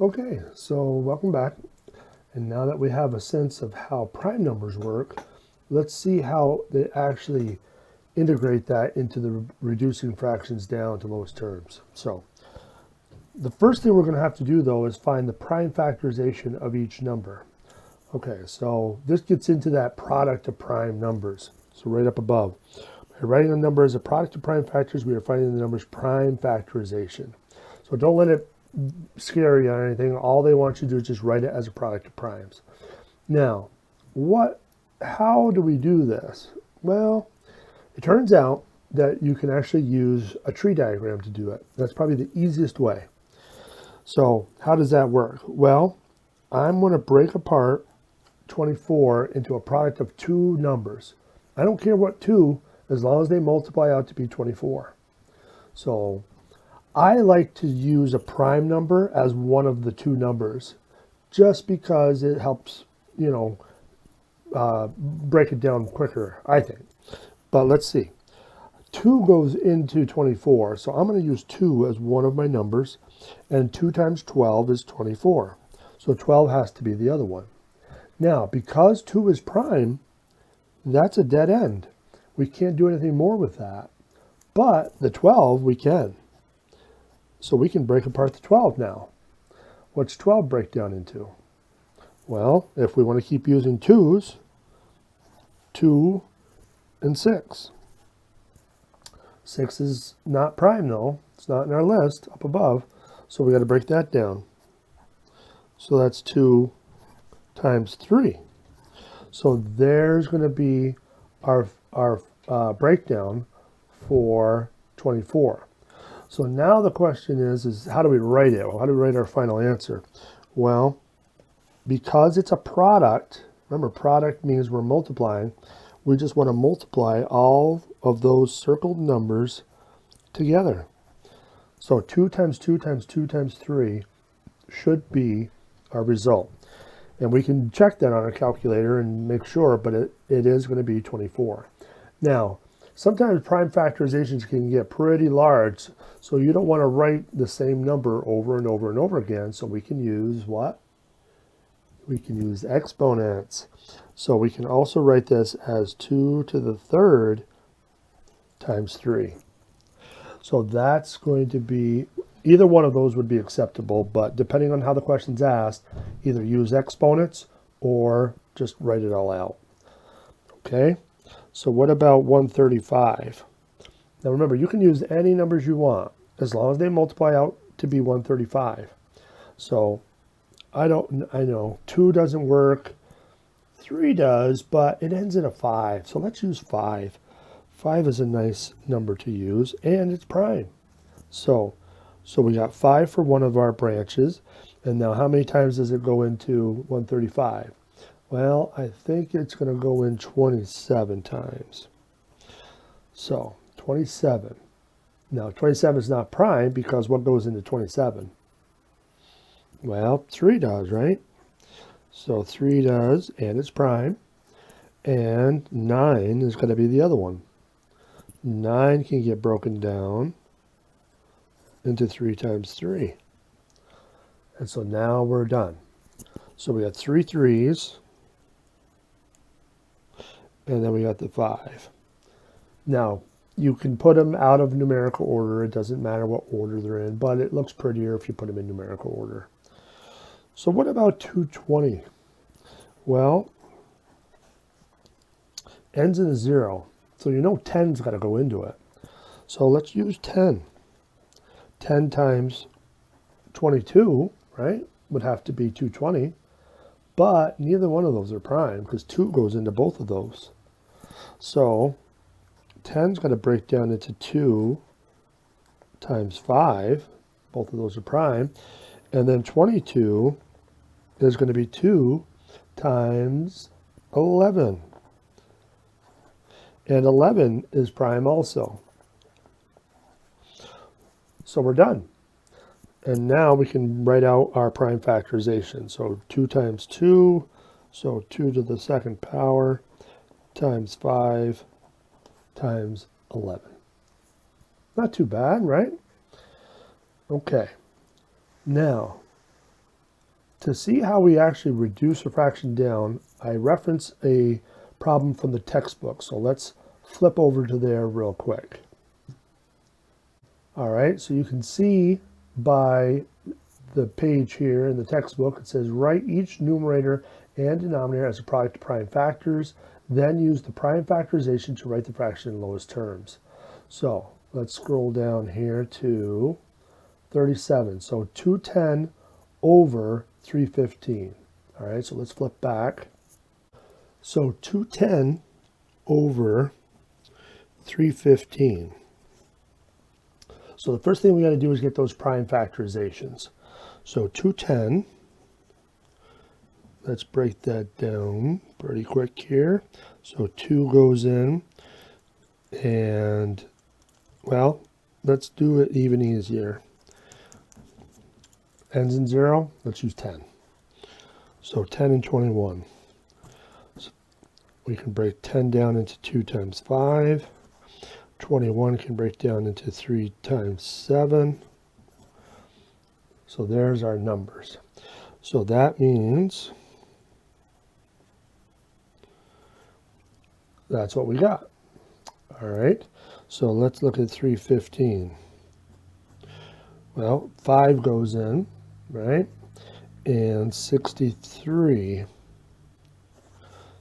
Okay, so welcome back. And now that we have a sense of how prime numbers work, let's see how they actually integrate that into the reducing fractions down to lowest terms. So the first thing we're going to have to do though is find the prime factorization of each number. Okay, so this gets into that product of prime numbers. So right up above, by writing a number as a product of prime factors, we are finding the number's prime factorization. So don't let it scare you or anything. All they want you to do is just write it as a product of primes. Now, how do we do this? Well, it turns out that you can actually use a tree diagram to do it. That's probably the easiest way. So how does that work? Well, I'm going to break apart 24 into a product of two numbers. I don't care what two, as long as they multiply out to be 24. So I like to use a prime number as one of the two numbers, just because it helps, break it down quicker, I think. But let's see. 2 goes into 24, so I'm going to use 2 as one of my numbers, and 2 times 12 is 24. So 12 has to be the other one. Now, because 2 is prime, that's a dead end. We can't do anything more with that. But the 12 we can. So we can break apart the 12 now. What's 12 break down into? Well, if we want to keep using 2's, 2 and 6. 6 is not prime though. It's not in our list up above. So we got to break that down. So that's 2 times 3. So there's going to be our breakdown for 24. So now the question is how do we write it? Well, how do we write our final answer? Well, because it's a product, remember product means we're multiplying, we just want to multiply all of those circled numbers together. So 2 times 2 times 2 times 3 should be our result. And we can check that on our calculator and make sure, but it is going to be 24. Now, sometimes prime factorizations can get pretty large, so you don't want to write the same number over and over and over again. So we can use what? We can use exponents. So we can also write this as 2 to the third times 3. So that's going to be, either one of those would be acceptable, but depending on how the question's asked, either use exponents or just write it all out. Okay? So what about 135? Now remember, you can use any numbers you want as long as they multiply out to be 135. So I know 2 doesn't work, 3 does, but it ends in a 5. So let's use 5. 5 is a nice number to use, and it's prime. So we got 5 for one of our branches. And now how many times does it go into 135? Well, I think it's going to go in 27 times. So 27. Now 27 is not prime because what goes into 27? Well, 3 does, right? So 3 does, and it's prime. And 9 is going to be the other one. 9 can get broken down into 3 times 3. And so now we're done. So we got 3 3's, and then we got the 5. Now, you can put them out of numerical order. It doesn't matter what order they're in, but it looks prettier if you put them in numerical order. So what about 220? Well, ends in a 0. So you know 10's got to go into it. So let's use 10. 10 times 22, right, would have to be 220. But neither one of those are prime because 2 goes into both of those. So 10's got to break down into 2 times 5. Both of those are prime. And then 22 is going to be 2 times 11. And 11 is prime also. So we're done. And now we can write out our prime factorization. So 2 times 2, so 2 to the second power, times 5 times 11. Not too bad, right? Okay. Now, To see how we actually reduce a fraction down, I reference a problem from the textbook. So let's flip over to there real quick. All right, so you can see by the page here in the textbook, it says write each numerator and denominator as a product of prime factors, then use the prime factorization to write the fraction in lowest terms. So let's scroll down here to 37. So 210 over 315. All right, so let's flip back. So 210 over 315. So the first thing we got to do is get those prime factorizations. So 210, let's break that down pretty quick here. So 2 goes in, and, well, let's do it even easier. Ends in 0, let's use 10. So 10 and 21. So we can break 10 down into 2 times 5. 21 can break down into 3 times 7. So there's our numbers. So that means that's what we got. All right. So let's look at 315. Well, 5 goes in, right? And 63.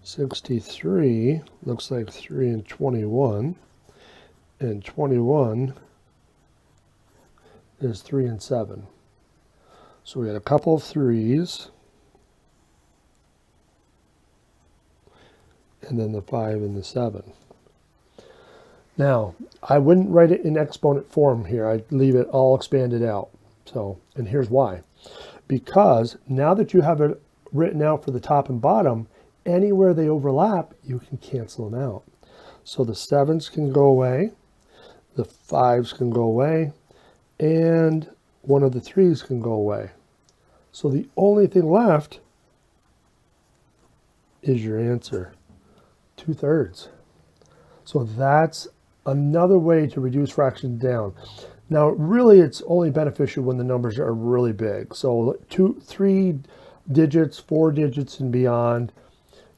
63 looks like 3 and 21. And 21 is 3 and 7. So we had a couple of 3s, and then the 5 and the 7. Now, I wouldn't write it in exponent form here. I'd leave it all expanded out. So, and here's why. Because now that you have it written out for the top and bottom, anywhere they overlap, you can cancel them out. So the 7s can go away, the 5s can go away, and one of the 3s can go away. So the only thing left is your answer, 2/3. So that's another way to reduce fractions down. Now, really, it's only beneficial when the numbers are really big. So 2, 3 digits, 4 digits and beyond,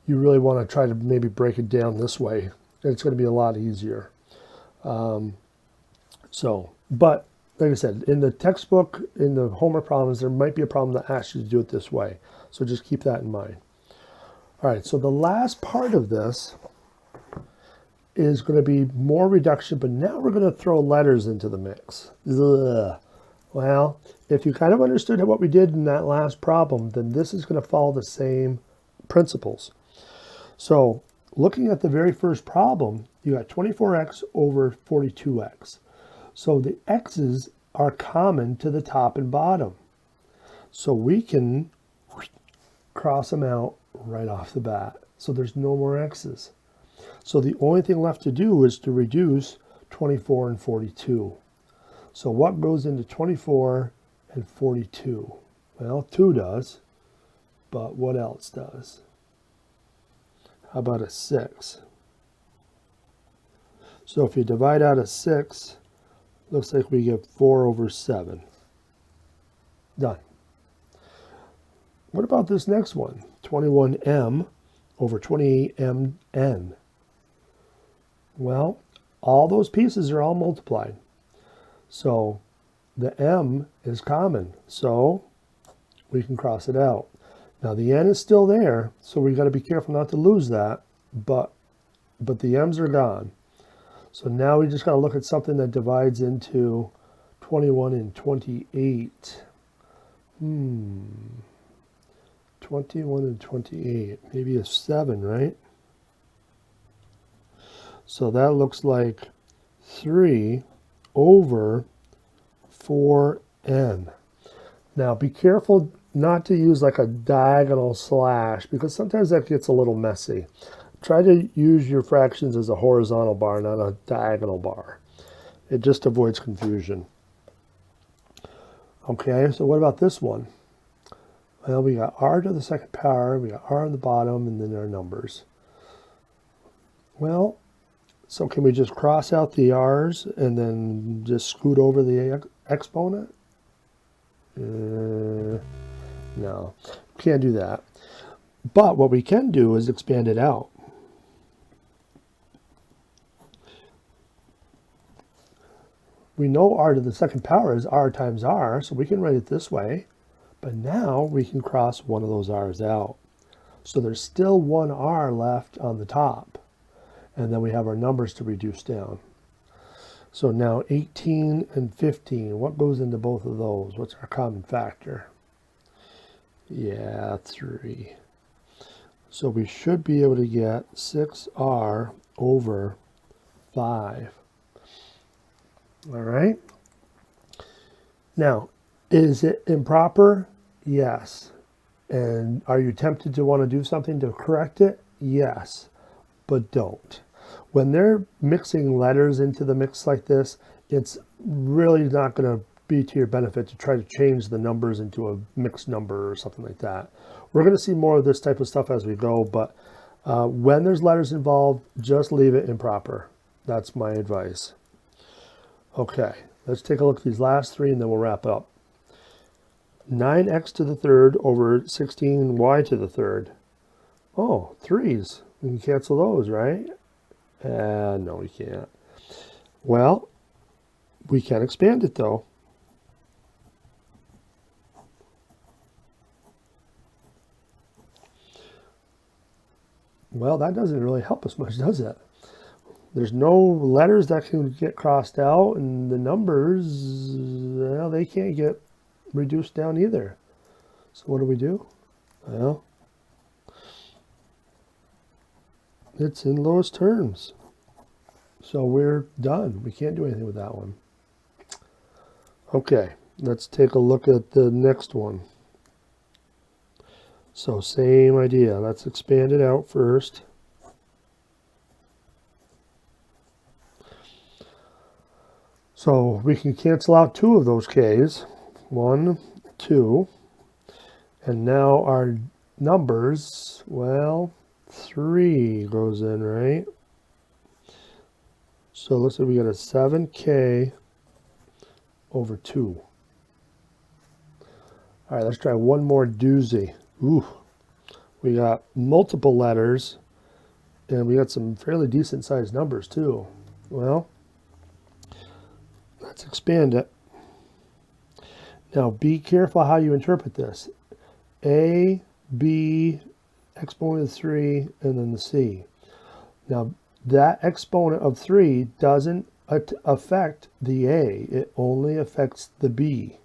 you really want to try to maybe break it down this way. It's going to be a lot easier. But like I said, in the textbook, in the homework problems, there might be a problem that asks you to do it this way. So just keep that in mind. All right, so the last part of this is going to be more reduction, but now we're going to throw letters into the mix. Ugh. Well, if you kind of understood what we did in that last problem, then this is going to follow the same principles. So looking at the very first problem, you got 24x over 42x. So the x's are common to the top and bottom. So we can cross them out right off the bat. So there's no more x's. So the only thing left to do is to reduce 24 and 42. So what goes into 24 and 42? Well, 2 does, but what else does? How about a 6? So if you divide out a 6, looks like we get 4 over 7. Done. What about this next one? 21m over 28mn. Well, all those pieces are all multiplied. So the m is common, so we can cross it out. Now the n is still there, so we've got to be careful not to lose that, but the m's are gone. So now we just got to look at something that divides into 21 and 28. 21 and 28, maybe a 7, right? So that looks like 3 over 4n. Now be careful not to use like a diagonal slash, because sometimes that gets a little messy. Try to use your fractions as a horizontal bar, not a diagonal bar. It just avoids confusion. Okay, so what about this one? Well, we got r to the second power, we got r on the bottom, and then our numbers. Well, so can we just cross out the r's and then just scoot over the exponent? No. Can't do that. But what we can do is expand it out. We know r to the second power is r times r, so we can write it this way. But now we can cross one of those r's out. So there's still one r left on the top. And then we have our numbers to reduce down. So now 18 and 15, what goes into both of those? What's our common factor? Yeah, 3. So we should be able to get 6r over 5. All right. Now, is it improper? Yes. And are you tempted to want to do something to correct it? Yes. But don't. When they're mixing letters into the mix like this, it's really not going to be to your benefit to try to change the numbers into a mixed number or something like that. We're going to see more of this type of stuff as we go, but when there's letters involved, just leave it improper. That's my advice. Okay, let's take a look at these last three and then we'll wrap up. 9x to the third over 16y to the third. Oh, 3's. We can cancel those, right? No, we can't. Well, we can expand it though. Well, that doesn't really help us much, does it? There's no letters that can get crossed out, and the numbers, well, they can't get reduced down either. So what do? Well, it's in lowest terms. So we're done. We can't do anything with that one. Okay, let's take a look at the next one. So same idea. Let's expand it out first. So we can cancel out 2 of those k's. 1, 2. And now our numbers, well, 3 goes in, right? So let's say we got a 7k over 2. All right, let's try one more doozy. Ooh, we got multiple letters, and we got some fairly decent sized numbers too. Well, let's expand it. Now be careful how you interpret this. A, B, exponent of 3, and then the C. Now that exponent of 3 doesn't affect the A, it only affects the B.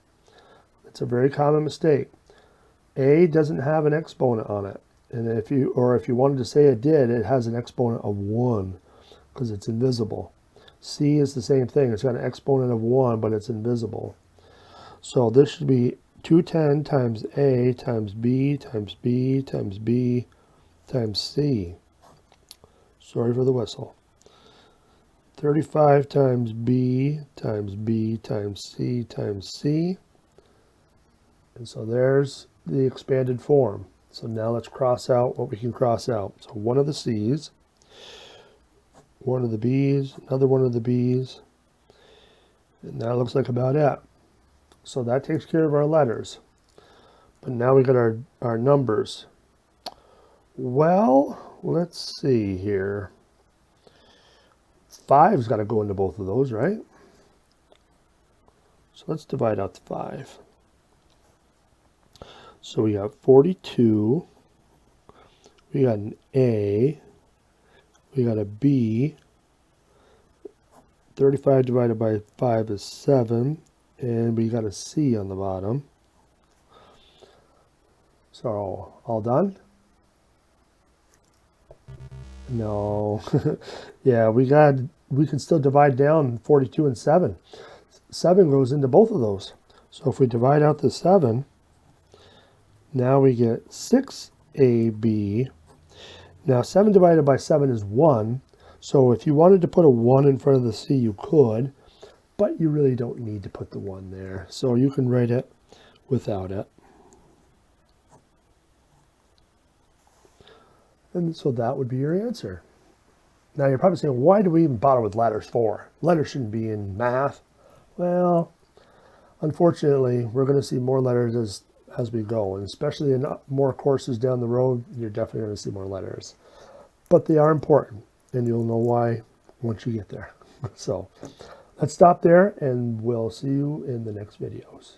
It's a very common mistake. A doesn't have an exponent on it. And if you wanted to say it did, it has an exponent of 1 because it's invisible. C is the same thing. It's got an exponent of 1, but it's invisible. So this should be 210 times A times B times B times B times C. Sorry for the whistle. 35 times B times B times C times C. And so there's the expanded form. So now let's cross out what we can cross out. So one of the C's, one of the B's, another one of the B's, and that looks like about it. So that takes care of our letters. But now we got our numbers. Well, let's see here. 5's got to go into both of those, right? So let's divide out the 5. So we got 42, we got an A, we got a B, 35 divided by 5 is 7, and we got a C on the bottom. So all done? No. Yeah, we can still divide down 42 and 7. 7 goes into both of those. So if we divide out the 7, now we get 6AB. Now 7 divided by 7 is 1. So if you wanted to put a 1 in front of the C, you could, but you really don't need to put the 1 there. So you can write it without it. And so that would be your answer. Now you're probably saying, why do we even bother with letters for? Letters shouldn't be in math. Well, unfortunately, we're going to see more letters as we go, and especially in more courses down the road, you're definitely going to see more letters. But they are important, and you'll know why once you get there. So let's stop there, and we'll see you in the next videos.